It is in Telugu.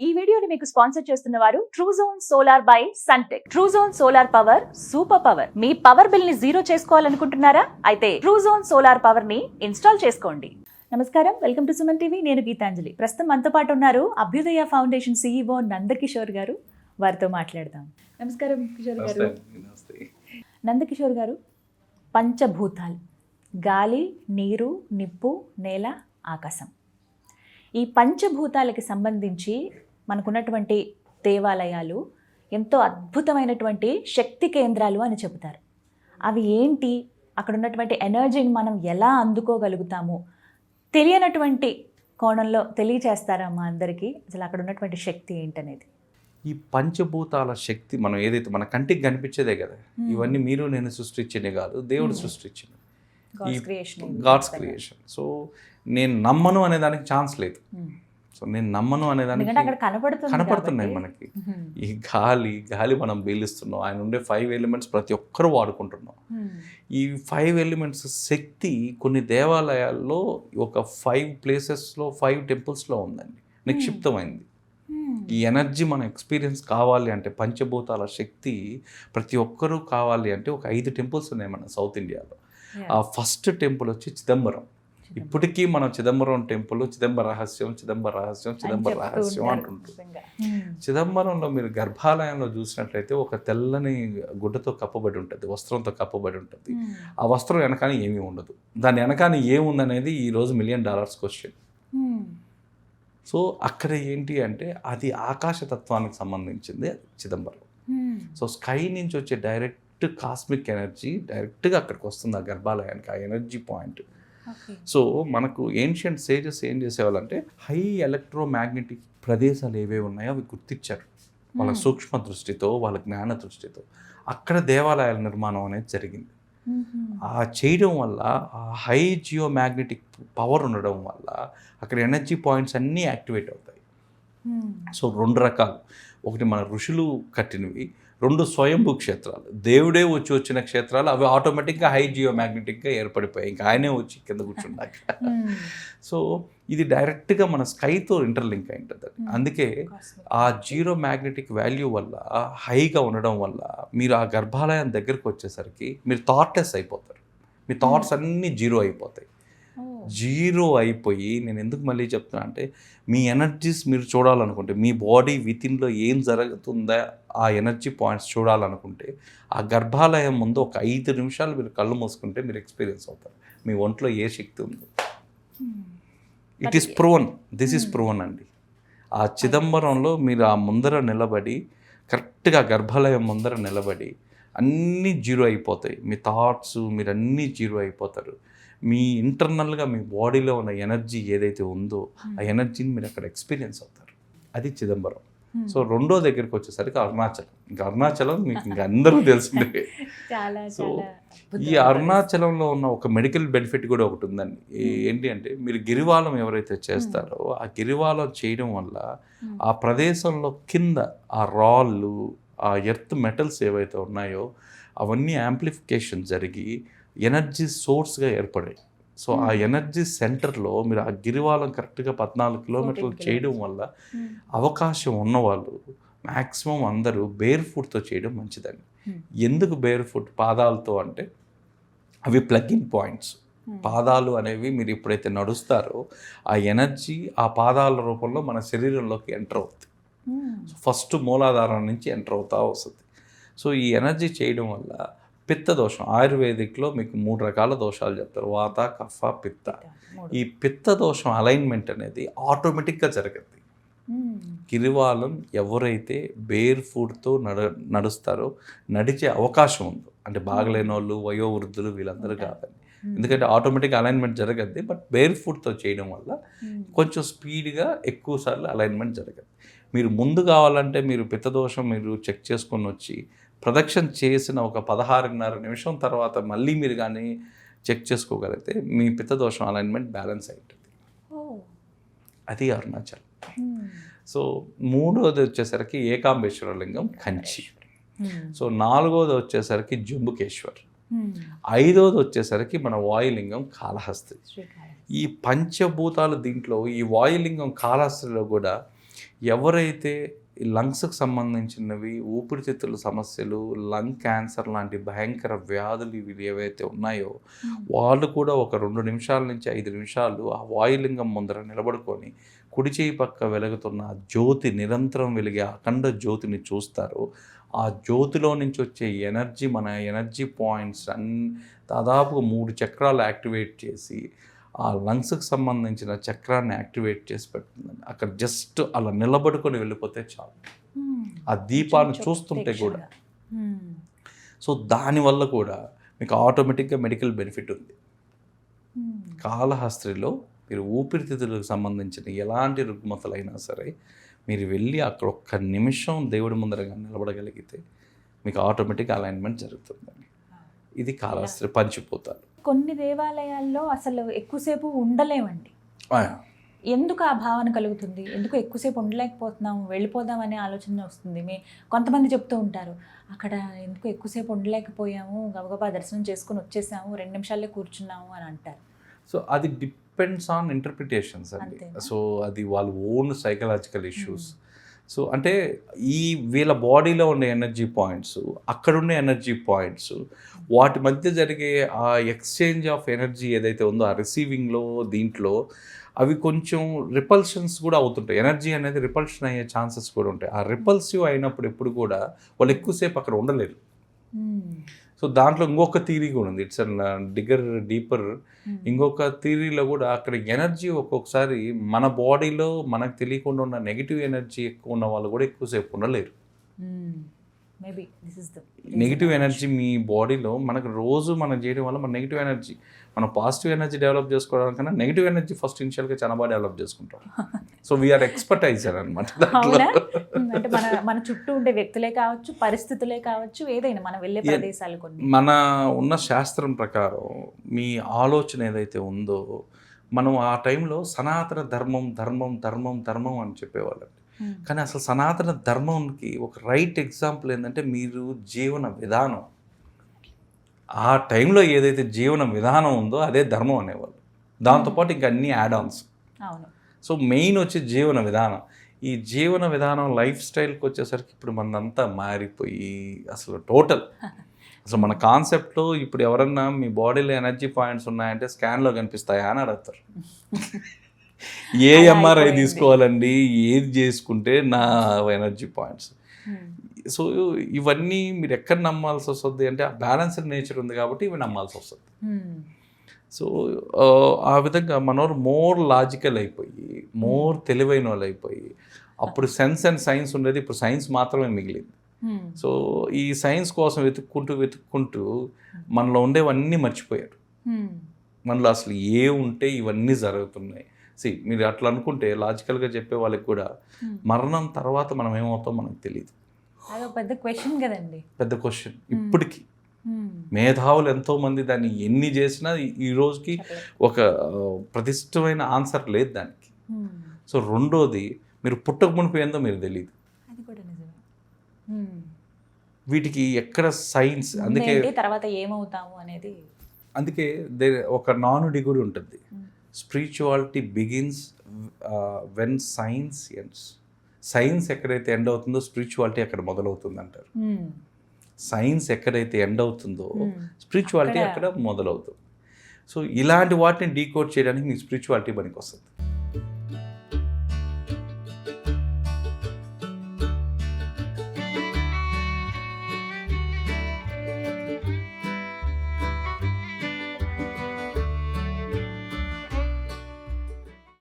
ఈ వీడియోని మీకు స్పాన్సర్ చేస్తున్న వారు Truezone solar by Suntech. Truezone solar power super power. మీ పవర్ బిల్ ని జీరో చేసుకోవాలనుకుంటున్నారా? అయితే ట్రూజోన్ సోలార్ పవర్ ని ఇన్స్టాల్ చేసుకోండి. నమస్కారం, వెల్కమ్ టు సుమన్ టీవీ. నేను గీతాంజలి. ప్రస్తుతం మనతో పాటు ఉన్నారు అభ్యుదయ ఫౌండేషన్ CEO నందకిషోర్ గారు. వారితో మాట్లాడదాం. నమస్కారం కిషోర్ గారు. నందకిషోర్ గారు, పంచభూతాలు గాలి, నీరు, నిప్పు, నేల, ఆకాశం, ఈ పంచభూతాలకి సంబంధించి మనకున్నటువంటి దేవాలయాలు ఎంతో అద్భుతమైనటువంటి శక్తి కేంద్రాలు అని చెబుతారు. అవి ఏంటి, అక్కడ ఉన్నటువంటి ఎనర్జీని మనం ఎలా అందుకోగలుగుతాము, తెలియనటువంటి కోణంలో తెలియచేస్తారా మా అందరికీ? అసలు అక్కడ ఉన్నటువంటి శక్తి ఏంటనేది. ఈ పంచభూతాల శక్తి మనం ఏదైతే మన కంటికి కనిపించేదే కదా, ఇవన్నీ మీరు నేను సృష్టించిందే కాదు, దేవుడు సృష్టించింది, గాడ్స్ క్రియేషన్. సో నేను నమ్మను అనే దానికి ఛాన్స్ లేదు. సో నేను నమ్మను అనే దానికి కనపడుతున్నాయి మనకి. ఈ గాలి మనం పీలుస్తున్నాం, ఆయన ఉండే 5 ఎలిమెంట్స్ ప్రతి ఒక్కరు వాడుకుంటున్నాం. ఈ 5 ఎలిమెంట్స్ శక్తి కొన్ని దేవాలయాల్లో ఒక 5 ప్లేసెస్లో 5 టెంపుల్స్లో ఉందండి, నిక్షిప్తమైంది. ఈ ఎనర్జీ మనం ఎక్స్పీరియన్స్ కావాలి అంటే, పంచభూతాల శక్తి ప్రతి ఒక్కరూ కావాలి అంటే ఒక 5 టెంపుల్స్ ఉన్నాయి మన సౌత్ ఇండియాలో. ఆ ఫస్ట్ టెంపుల్ వచ్చి చిదంబరం. ఇప్పటికీ మనం చిదంబరం టెంపుల్, చిదంబర రహస్యం అంటుంటాం. చిదంబరంలో మీరు గర్భాలయంలో చూసినట్లయితే ఒక తెల్లని గుడ్డతో కప్పబడి ఉంటుంది, వస్త్రంతో కప్పబడి ఉంటుంది. ఆ వస్త్రం వెనకాల ఏమీ ఉండదు. దాని వెనకాల ఏముందనేది ఈరోజు $1 million క్వశ్చన్. సో అక్కడ ఏంటి అంటే అది ఆకాశతత్వానికి సంబంధించింది చిదంబరం. సో స్కై నుంచి వచ్చే డైరెక్ట్ కాస్మిక్ ఎనర్జీ డైరెక్ట్గా అక్కడికి వస్తుంది, ఆ గర్భాలయానికి, ఆ ఎనర్జీ పాయింట్. సో మనకు ఏన్షియంట్ సేజెస్ ఏం చేసేవాళ్ళంటే హై ఎలక్ట్రోమాగ్నెటిక్ ప్రదేశాలు ఏవే ఉన్నాయో అవి గుర్తించారు వాళ్ళ సూక్ష్మ దృష్టితో, వాళ్ళ జ్ఞాన దృష్టితో. అక్కడ దేవాలయాల నిర్మాణం అనేది జరిగింది. ఆ చేయడం వల్ల ఆ హై జియోమాగ్నెటిక్ పవర్ ఉండడం వల్ల అక్కడ ఎనర్జీ పాయింట్స్ అన్నీ యాక్టివేట్ అవుతాయి. సో 2 రకాలు, ఒకటి మన ఋషులు కట్టినవి, 2 స్వయంభూ క్షేత్రాలు, దేవుడే వచ్చిన క్షేత్రాలు. అవి ఆటోమేటిక్గా హై జియోమాగ్నెటిక్గా ఏర్పడిపోయాయి, ఇంకా ఆయనే వచ్చి కింద కూర్చున్నాక. సో ఇది డైరెక్ట్గా మన స్కైతో ఇంటర్లింక్ అయి ఉంటుంది. అందుకే ఆ జీరో మ్యాగ్నెటిక్ వాల్యూ వల్ల, హైగా ఉండడం వల్ల మీరు ఆ గర్భాలయం దగ్గరకు వచ్చేసరికి మీరు థాట్లెస్ అయిపోతారు. మీ థాట్స్ అన్నీ జీరో అయిపోతాయి. జీరో అయిపోయి, నేను ఎందుకు మళ్ళీ చెప్తున్నా అంటే, మీ ఎనర్జీస్ మీరు చూడాలనుకుంటే, మీ బాడీ వితిన్లో ఏం జరుగుతుందా ఆ ఎనర్జీ పాయింట్స్ చూడాలనుకుంటే, ఆ గర్భాలయం ముందు ఒక 5 నిమిషాలు మీరు కళ్ళు మూసుకుంటే మీరు ఎక్స్పీరియన్స్ అవుతారు మీ ఒంట్లో ఏ శక్తి ఉందో. It is proven, this is proven అండి. ఆ చిదంబరంలో మీరు ఆ ముందర నిలబడి, కరెక్ట్గా గర్భాలయం ముందర నిలబడి అన్నీ జీరో అయిపోతాయి. మీ థాట్స్ మీరు అన్నీ జీరో అయిపోతారు. మీ ఇంటర్నల్గా మీ బాడీలో ఉన్న ఎనర్జీ ఏదైతే ఉందో ఆ ఎనర్జీని మీరు అక్కడ ఎక్స్పీరియన్స్ అవుతారు. అది చిదంబరం. సో రెండో దగ్గరికి వచ్చేసరికి అరుణాచలం. ఇంకా అరుణాచలం మీకు ఇంకా అందరూ తెలిసిందే. సో ఈ అరుణాచలంలో ఉన్న ఒక మెడికల్ బెనిఫిట్ కూడా ఒకటి ఉందండి. ఏంటి అంటే, మీరు గిరివాలం ఎవరైతే చేస్తారో ఆ గిరివాలం చేయడం వల్ల ఆ ప్రదేశంలో కింద ఆ రాళ్ళు, ఆ ఎర్త్ మెటల్స్ ఏవైతే ఉన్నాయో అవన్నీ యాంప్లిఫికేషన్ జరిగి ఎనర్జీ సోర్స్గా ఏర్పడాయి. సో ఆ ఎనర్జీ సెంటర్లో మీరు ఆ గిరివాలం కరెక్ట్గా 14 కిలోమీటర్లు చేయడం వల్ల అవకాశం ఉన్నవాళ్ళు మ్యాక్సిమం అందరూ బేర్ ఫుట్తో చేయడం మంచిదండి. ఎందుకు బేర్ ఫుట్ పాదాలతో అంటే, అవి ప్లగ్-ఇన్ పాయింట్స్. పాదాలు అనేవి మీరు ఎప్పుడైతే నడుస్తారో ఆ ఎనర్జీ ఆ పాదాల రూపంలో మన శరీరంలోకి ఎంటర్ అవుతుంది. ఫస్ట్ మూలాధారం నుంచి ఎంటర్ అవుతూ వస్తుంది. సో ఈ ఎనర్జీ చేయడం వల్ల పిత్త దోషం, ఆయుర్వేదిక్లో మీకు 3 రకాల దోషాలు చెప్తారు, వాత, కఫ, పిత్త. ఈ పిత్త దోషం అలైన్మెంట్ అనేది ఆటోమేటిక్గా జరుగుతుంది. గిరివాలం ఎవరైతే బేర్ ఫుట్తో నడుస్తారో, నడిచే అవకాశం ఉందో, అంటే బాగలేని వాళ్ళు, వయోవృద్ధులు, వీళ్ళందరూ కాదండి. ఎందుకంటే ఆటోమేటిక్ అలైన్మెంట్ జరగద్ది. బట్ బేర్ ఫుట్తో చేయడం వల్ల కొంచెం స్పీడ్గా ఎక్కువ సార్లు అలైన్మెంట్ జరగదు. మీరు ముందు కావాలంటే మీరు పిత్తదోషం మీరు చెక్ చేసుకొని వచ్చి ప్రదక్షిణ చేసిన ఒక 16.5 నిమిషం తర్వాత మళ్ళీ మీరు కానీ చెక్ చేసుకోగలిగితే మీ పిత్తదోషం అలైన్మెంట్ బ్యాలెన్స్ అయి ఉంటుంది. అది అరుణాచల్. సో 3వది వచ్చేసరికి ఏకాంబేశ్వర లింగం కంచి. సో 4వది వచ్చేసరికి జంబుకేశ్వర్. 5వది వచ్చేసరికి మన వాయులింగం కాళహస్తి. ఈ పంచభూతాలు దీంట్లో ఈ వాయులింగం కాళహస్తిలో కూడా ఎవరైతే ఈ లంగ్స్కి సంబంధించినవి, ఊపిరితిత్తుల సమస్యలు, లంగ్ క్యాన్సర్ లాంటి భయంకర వ్యాధులు ఇవి ఏవైతే ఉన్నాయో వాళ్ళు కూడా ఒక 2 నిమిషాల నుంచి 5 నిమిషాలు ఆ వాయులింగం ముందర నిలబడుకొని కుడి చేయి పక్క వెలుగుతున్న ఆ జ్యోతి, నిరంతరం వెలిగే అఖండ జ్యోతిని చూస్తారు. ఆ జ్యోతిలో నుంచి వచ్చే ఎనర్జీ, మన ఎనర్జీ పాయింట్స్ దాదాపుగా 3 చక్రాలు యాక్టివేట్ చేసి ఆ లంగ్స్కి సంబంధించిన చక్రాన్ని యాక్టివేట్ చేసి పెడుతుందండి. అక్కడ జస్ట్ అలా నిలబడుకొని వెళ్ళిపోతే చాలు, ఆ దీపాన్ని చూస్తుంటే కూడా. సో దానివల్ల కూడా మీకు ఆటోమేటిక్గా మెడికల్ బెనిఫిట్ ఉంది. కాళహస్త్రిలో మీరు ఊపిరితిత్తులకు సంబంధించిన ఎలాంటి రుగ్మతలైనా సరే మీరు వెళ్ళి అక్కడ ఒక్క నిమిషం దేవుడి ముందరగా నిలబడగలిగితే మీకు ఆటోమేటిక్ అలైన్మెంట్ జరుగుతుందండి. ఇది కాళహస్త్రి పంచిపోతారు. కొన్ని దేవాలయాల్లో అసలు ఎక్కువసేపు ఉండలేమండి. ఎందుకు ఆ భావన కలుగుతుంది? ఎందుకు ఎక్కువసేపు ఉండలేకపోతున్నాము, వెళ్ళిపోదాం అనే ఆలోచన వస్తుంది. కొంతమంది చెప్తూ ఉంటారు, అక్కడ ఎందుకు ఎక్కువసేపు ఉండలేకపోయాము, గబగబా దర్శనం చేసుకుని వచ్చేసాము, 2 నిమిషాలే కూర్చున్నాము అని అంటారు. సో అది డిపెండ్స్ ఆన్ ఇంటర్ప్రిటేషన్స్ అండి. సో అది వాళ్ళ ఓన్ సైకలాజికల్ ఇష్యూస్. సో అంటే ఈ వీళ్ళ బాడీలో ఉండే ఎనర్జీ పాయింట్స్, అక్కడుండే ఎనర్జీ పాయింట్స్, వాటి మధ్య జరిగే ఆ ఎక్స్చేంజ్ ఆఫ్ ఎనర్జీ ఏదైతే ఉందో ఆ రిసీవింగ్లో దీంట్లో అవి కొంచెం రిపల్షన్స్ కూడా అవుతుంటాయి. ఎనర్జీ అనేది రిపల్షన్ అయ్యే ఛాన్సెస్ కూడా ఉంటాయి. ఆ రిపల్సివ్ అయినప్పుడు ఎప్పుడు కూడా వాళ్ళు ఎక్కువసేపు అక్కడ ఉండలేరు. సో దాంట్లో ఇంకొక థీరీ కూడా ఉంది, ఇట్స్ డీపర్. ఇంకొక థీరీలో కూడా అక్కడ ఎనర్జీ ఒక్కొక్కసారి మన బాడీలో మనకు తెలియకుండా ఉన్న నెగిటివ్ ఎనర్జీ ఎక్కువ ఉన్న వాళ్ళు కూడా ఎక్కువసేపు ఉండలేరు. నెగిటివ్ ఎనర్జీ మీ బాడీలో మనకు రోజు మనం చేయడం వల్ల మన నెగిటివ్ ఎనర్జీ, మనం పాజిటివ్ ఎనర్జీ డెవలప్ చేసుకోవడానికన్నా నెగిటివ్ ఎనర్జీ ఫస్ట్ ఇనిషియల్గా చాలా బాగా డెవలప్ చేసుకుంటాం. సో వీఆర్ ఎక్స్పర్టైజర్ అనమాట. అంటే మన చుట్టూ ఉండే వ్యక్తులే కావచ్చు, పరిస్థితులే కావచ్చు, ఏదైనా మనం వెళ్ళే ప్రదేశాలు కొన్ని. మన ఉన్న శాస్త్రం ప్రకారం మీ ఆలోచన ఏదైతే ఉందో, మనం ఆ టైంలో సనాతన ధర్మం ధర్మం ధర్మం ధర్మం అని చెప్పేవాళ్ళం. కానీ అసలు సనాతన ధర్మంకి ఒక రైట్ ఎగ్జాంపుల్ ఏంటంటే మీరు జీవన విధానం. ఆ టైంలో ఏదైతే జీవన విధానం ఉందో అదే ధర్మం అనేవాళ్ళు. దాంతోపాటు ఇంకా అన్ని యాడ్-ఆన్స్. సో మెయిన్ వచ్చి జీవన విధానం. ఈ జీవన విధానం లైఫ్ స్టైల్కి వచ్చేసరికి ఇప్పుడు మనంతా మారిపోయి అసలు టోటల్ అసలు మన కాన్సెప్ట్లో ఇప్పుడు ఎవరన్నా మీ బాడీలో ఎనర్జీ పాయింట్స్ ఉన్నాయంటే స్కాన్లో కనిపిస్తాయా అని అడుగుతారు. ఏ ఎంఆర్ఐ తీసుకోవాలండి, ఏది చేసుకుంటే నా ఎనర్జీ పాయింట్స్. సో ఇవన్నీ మీరు ఎక్కడ నమ్మాల్సి వస్తుంది అంటే ఆ బ్యాలెన్స్డ్ నేచర్ ఉంది కాబట్టి ఇవి నమ్మాల్సి వస్తుంది. సో ఆ విధంగా మనోరు మోర్ లాజికల్ అయిపోయి, మోర్ తెలివైన వాళ్ళు అయిపోయి, అప్పుడు సెన్స్ అండ్ సైన్స్ ఉండేది, ఇప్పుడు సైన్స్ మాత్రమే మిగిలింది. సో ఈ సైన్స్ కోసం వెతుక్కుంటూ మనలో ఉండేవన్నీ మర్చిపోయారు. మనలో అసలు ఏ ఉంటే ఇవన్నీ జరుగుతున్నాయి. మీరు అట్లా అనుకుంటే లాజికల్గా చెప్పే వాళ్ళకి కూడా మరణం తర్వాత మనం ఏమవుతాం మనకు తెలియదు. పెద్ద క్వశ్చన్ కదండి, పెద్ద క్వశ్చన్. ఇప్పటికీ మేధావులు ఎంతోమంది దాన్ని ఎన్ని చేసినా ఈ రోజుకి ఒక ప్రతిష్టమైన ఆన్సర్ లేదు దానికి. సో రెండోది, మీరు పుట్టక మునుపు ఏందో మీరు తెలియదు. వీటికి ఎక్కడ సైన్స్, అందుకే తర్వాత ఏమవుతాము అనేది. అందుకే ఒక నానుడి కూడా ఉంటుంది, spirituality begins when science ends. Science ఎక్కడైతే ఎండ్ అవుతుందో స్పిరిచువాలిటీ అక్కడ మొదలవుతుంది అంటారు. సైన్స్ ఎక్కడైతే ఎండ్ అవుతుందో స్పిరిచువాలిటీ అక్కడ మొదలవుతుంది. సో ఇలాంటి వాటిని డీకోడ్ చేయడానికి మీ స్పిరిచువాలిటీ పనికి వస్తుంది.